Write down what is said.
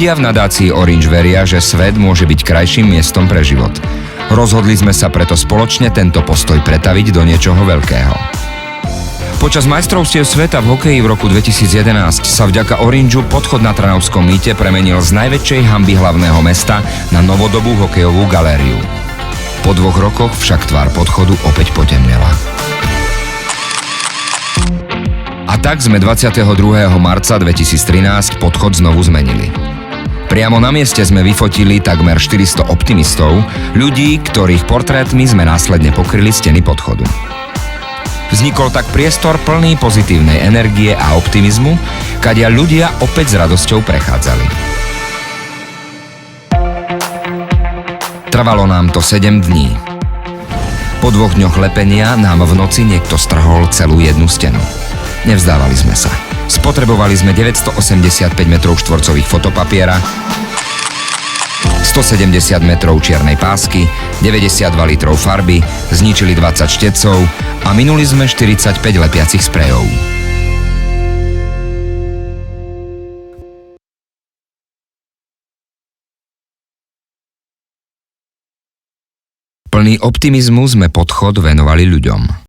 Ľudia v nadácii Orange veria, že svet môže byť krajším miestom pre život. Rozhodli sme sa preto spoločne tento postoj pretaviť do niečoho veľkého. Počas majstrovstiev sveta v hokeji v roku 2011 sa vďaka Orangeu podchod na Trnavskom mýte premenil z najväčšej hanby hlavného mesta na novodobú hokejovú galériu. Po 2 rokoch však tvár podchodu opäť potemnela. A tak sme 22. marca 2013 podchod znovu zmenili. Priamo na mieste sme vyfotili takmer 400 optimistov, ľudí, ktorých portrétmi sme následne pokryli steny podchodu. Vznikol tak priestor plný pozitívnej energie a optimizmu, kadia ľudia opäť s radosťou prechádzali. Trvalo nám to 7 dní. Po 2 dňoch lepenia nám v noci niekto strhol celú jednu stenu. Nevzdávali sme sa. Spotrebovali sme 985 m2 fotopapiera, 170 metrov čiernej pásky, 92 litrov farby, zničili 20 štecov a minuli sme 45 lepiacich sprejov. Plný optimizmu sme podchod venovali ľuďom.